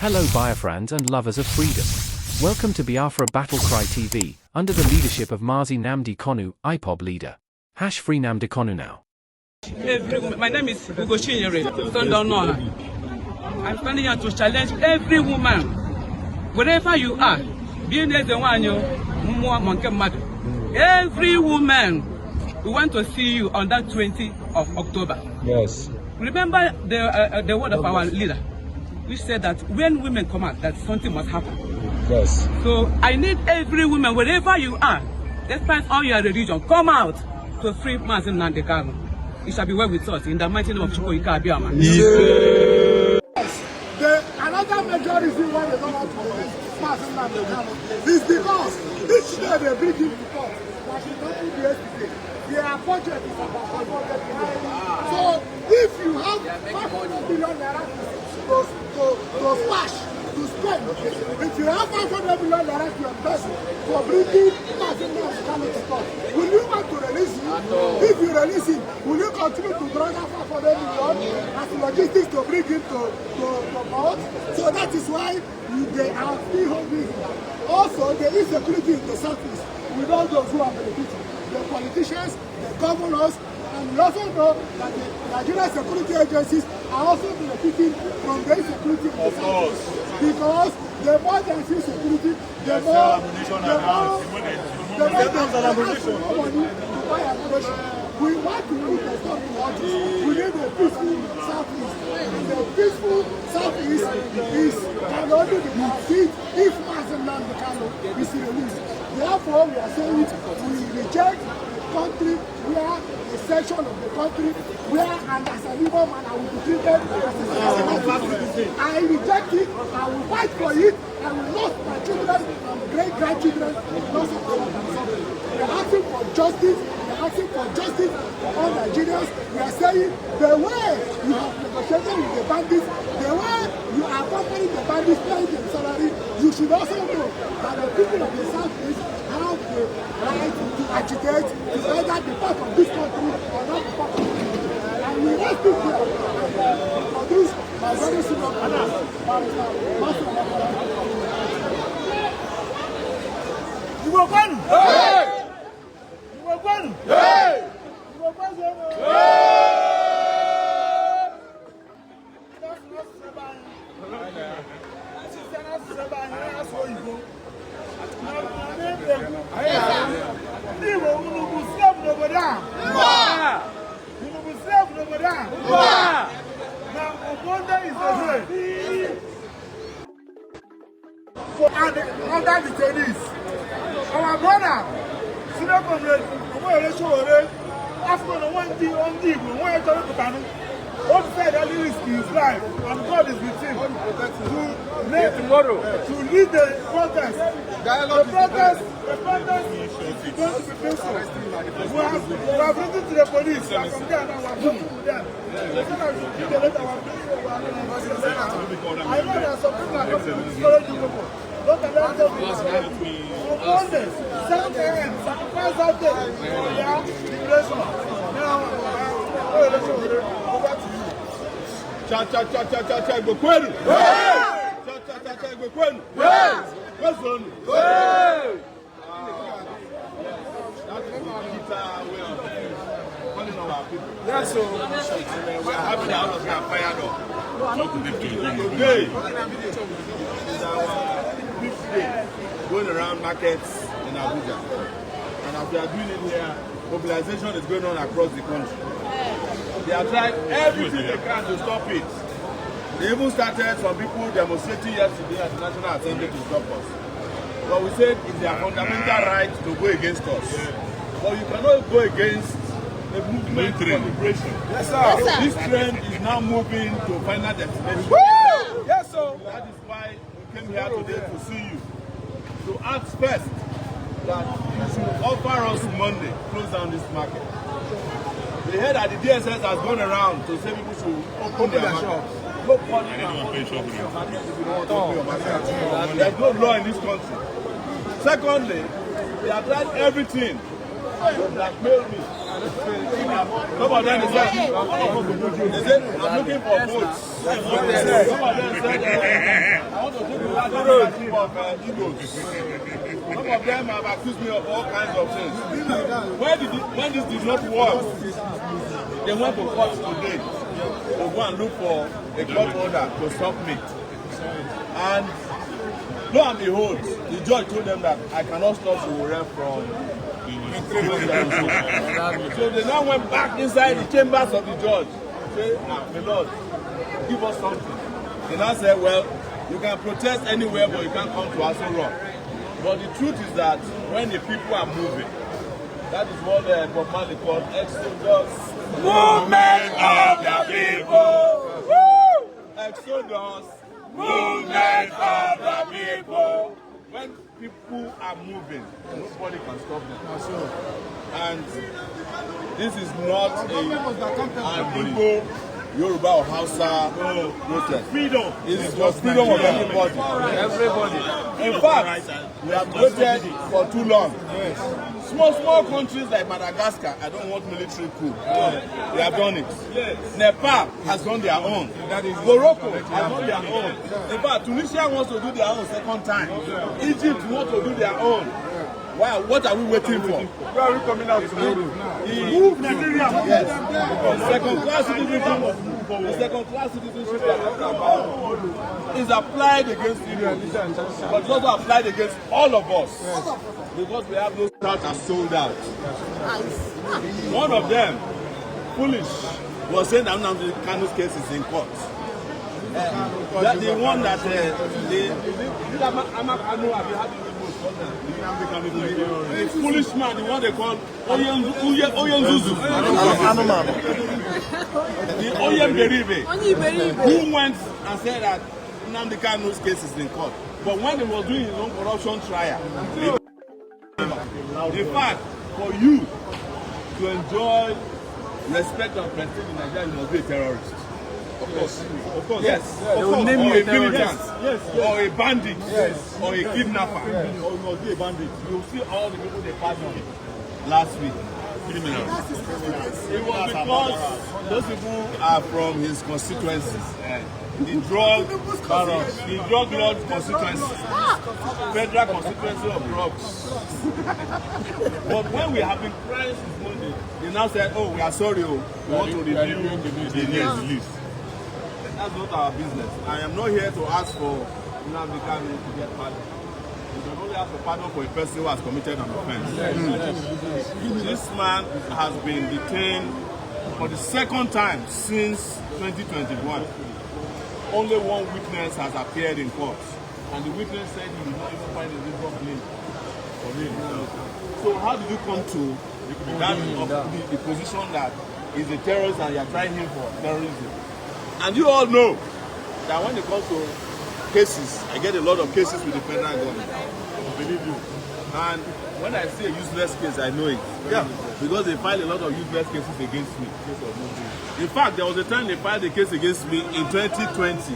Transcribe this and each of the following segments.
Hello Biafrans and lovers of freedom. Welcome to Biafra Battle Cry TV, under the leadership of Mazi Nnamdi Kanu, IPOB leader. #free Nnamdi Kanu now. My name is Chinyere. I'm standing here to challenge every woman, wherever you are, every woman, we want to see you on that 20th of October. Yes. Remember the word of our leader, which said that when women come out, that something must happen. Yes. So I need every woman, wherever you are, despite all your religion, come out to free Mazi Nnamdi Kanu. It shall be well with us in the mighty name of Chukwuka Abiyama. Another major reason why they don't want to arrest Mazi Nnamdi Kanu is because each day they bring him to court. Like he don't do yesterday. Their budget is about 500 billion. So if you have 500 billion naira to smash, to spend, if you have 500 billion naira to invest for bringing Mazi Nnamdi Kanu to court, will you want to release him? If you release him, will you continue to drag out 500 million as logistics to bring him to court? So that is why they are still holding him. Also, the insecurity in the southeast with all those who are benefiting. The politicians, the governors, and we also know that the Nigerian security agencies are also benefiting from the insecurity in the southeast. Because the more they see security, the more they have money to buy ammunition. We want to put a stop to all this. We need a peaceful southeast. And the peaceful southeast can only be achieved if Mazi Nnamdi Kanu is released. Therefore, we are saying we reject the country where a section of the country where and as an evil man I will be treated as a I reject it, I will fight for it, I will lose my children and great-grandchildren because of our consumption. We are asking for justice, we are asking for justice for all Nigerians. We are saying the way you have negotiated with the bandits, the way you are accompanying the bandits paying their salary, you should also know that the people of the Southeast have the right to agitate, to either be part of this country or not be part of this country. And we rest it here and produce by very senior partners, You will win! Hey! You will win! Hey! You will win! Hey! Under the Chinese, our brother, Senior Comrade Omoyele Sowore, after one day, when Kanu, all said that he risked his life, and God is with him to lead the protest. The protest is going to be peaceful. We have written to the police, and from there now we are talking to them. They said that we should give the letter I know there are some people that come to discourage you people. Don't allow them to on Monday, 7 a.m., sacrifice out there. Yeah, liberation. Now, over to you. Cha, go kwenu. Cha, go kwenu. Where's on? Yes, so we are having the house fired up. Today is our 5th day going around markets in Abuja. And as we are doing it here, mobilization is going on across the country. They have tried everything they can to stop it. They even started some people demonstrating yesterday at the National Assembly to stop us. But we said it's their fundamental right to go against us. But you cannot go against a movement for liberation. Yes, sir. Yes, sir. This trend is now moving to final destination. Woo! Yes, sir. That is why we came here today to see you. To ask first that you should offer us Monday, close down this market. They heard that the DSS has gone around to say people should open their shops. No point. There's no law in this country. Secondly, they have tried everything to blackmail me. Some of them said, I'm looking for votes. Some of them said, Some of them have accused me of all kinds of things. When this did not work, they went to court today to go and look for a court order to stop me. And lo and behold, the judge told them that I cannot stop Sowore from. So they now went back inside the chambers of the judge. Say, my Lord, give us something. They now said, well, you can protest anywhere, but you can't come to Aso Rock. But the truth is that when the people are moving, that is what Bob Marley called Exodus. Movement of the people! Woo! Exodus. Movement of the people! When people are moving, nobody can stop them. And this is not an Igbo, Yoruba or Hausa protest. Freedom. It's just freedom of everybody. Everybody. In fact, we have waited for too long. Small countries like Madagascar, I don't want military coup. They have done it. Nepal has done their own. Morocco has done their own. In fact, Tunisia wants to do their own second time. Egypt wants to do their own. Wow, what are we waiting for? Where are we coming out tomorrow? Move Nigeria. Yes. Second-class citizenship. The second-class citizenship we are talking about is applied against Indians, but it's also applied against all of us. Because we have those cards are sold out. One of them, foolish, was saying that Kanu's case is in court. That the one that the foolish man, the one they call Oyenzuzu, the Oyemberibe, who went and said that Nnamdi Kanu's case is in court. But when he was doing his own corruption trial, in fact, for you to enjoy respect and prestige in Nigeria, you must be a terrorist. Of course. Yes. Of course. Or a militant. Yes. Or a bandit. Yes. Or a kidnapper. Yes. Or you must be a bandit. You see all the people they passed on last week. Criminals. It was because those people are from his constituencies. The drug lord constituency. Federal constituency of drugs. But when we have been crying since Monday, they now said, oh, we are sorry, we want to review the list. That's not our business. I am not here to ask for Nnamdi Kanu to get pardon. You can only ask for pardon for a person who has committed an offense. This man has been detained for the second time since 2021. Only one witness has appeared in court, and the witness said he did not even find a reasonable claim for him. So how did you come to the position that he's a terrorist and you are trying him for terrorism? And you all know that when it comes to cases, I get a lot of cases with the federal government. I believe you. And when I see a useless case, I know it. Yeah. Because they file a lot of useless cases against me. In fact, there was a time they filed a case against me in 2020.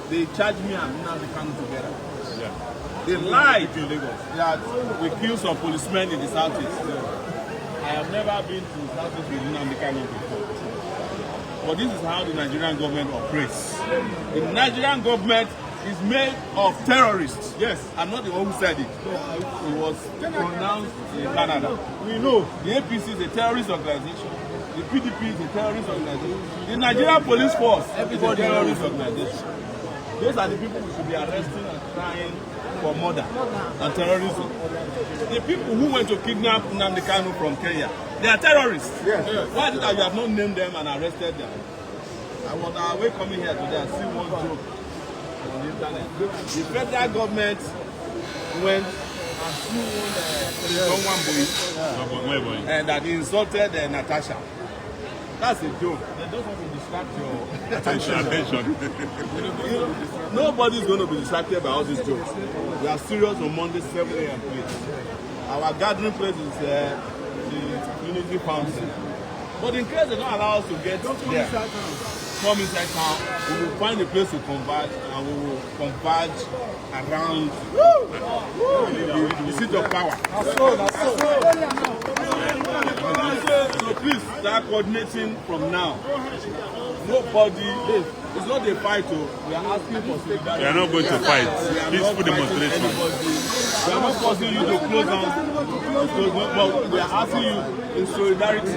They charged me and Nnamdi Kanu together. Yeah. They lied that we killed some policemen in the southeast. I have never been to the southeast with Nnamdi Kanu before. But this is how the Nigerian government operates. The Nigerian government is made of terrorists. Yes. I'm not the one who said it. It was pronounced in Canada. We know the APC is a terrorist organization. The PDP is a terrorist organization. The Nigerian police force is a terrorist organization. Those are the people we should be arresting and trying for murder and terrorism. The people who went to kidnap Nnamdi Kanu from Kenya, they are terrorists. Yes. Why is it that you have not named them and arrested them? I was on our way coming here today and see one joke on the internet. The federal government went and sued one boy and that he insulted Natasha. That's a joke. They don't want to distract your attention. Nobody's going to be distracted by all these jokes. We are serious on Monday, 7 a.m. please. Our gathering place is the Unity Fountain. But in case they don't allow us to get there, come inside town, we will find a place to converge and we will converge around the seat of power. So please start coordinating from now. Nobody It's not a fight, we are asking for solidarity. We are not going to fight. Peaceful demonstration. We are not forcing you to close down, but we are asking you in solidarity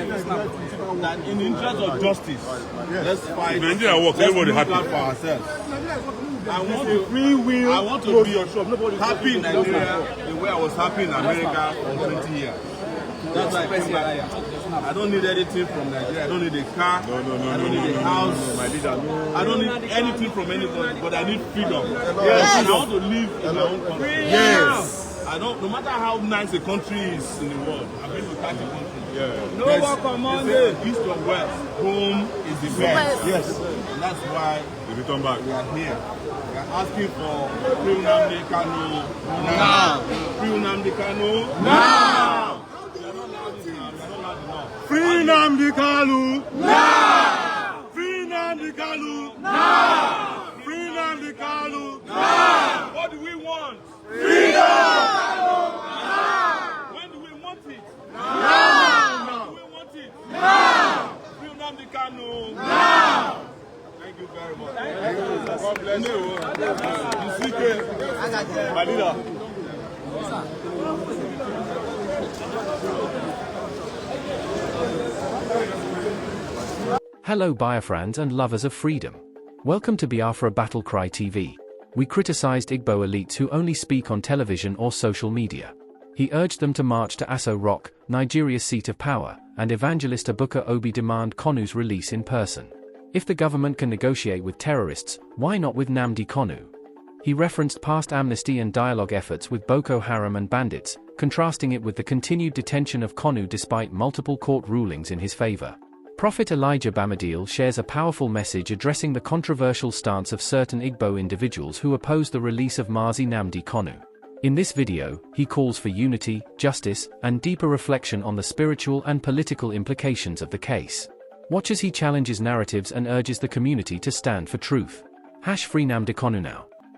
that in the interest of justice, let's fight. Nigeria works, everybody happy for ourselves. I want to be happy in Nigeria the way I was happy in America for 20 years. That's why I came back here. I don't need anything from Nigeria. I don't need a car. I don't need a house. My leader, no. I don't need anything from anybody, but I need freedom. Yes. I want to live in my own country. Yes. I don't. No matter how nice a country is in the world, I've been to 30 countries. Yeah. No work on Monday. East or west, home is the best. Yes. And that's why we return back. We are here. We are asking for free Nnamdi Kanu now. Free Nnamdi Kanu now. Free Nnamdi Kanu now! Free Nnamdi Kanu now! Free Nnamdi Kanu now! What do we want? Freedom! Now! When do we want it? Now! When do we want it? Now! Free Nnamdi Kanu Now! Thank you very much. Thank you. God bless you. My leader. Hello Biafrans and lovers of freedom. Welcome to Biafra Battle Cry TV. We criticized Igbo elites who only speak on television or social media. He urged them to march to Aso Rock, Nigeria's seat of power, and evangelist Ebuka Obi demand Kanu's release in person. If the government can negotiate with terrorists, why not with Nnamdi Kanu? He referenced past amnesty and dialogue efforts with Boko Haram and bandits, contrasting it with the continued detention of Kanu despite multiple court rulings in his favor. Prophet Elijah Bamadil shares a powerful message addressing the controversial stance of certain Igbo individuals who oppose the release of Mazi Nnamdi Kanu. In this video, he calls for unity, justice, and deeper reflection on the spiritual and political implications of the case. Watch as he challenges narratives and urges the community to stand for truth. #Free Nnamdi Kanu now.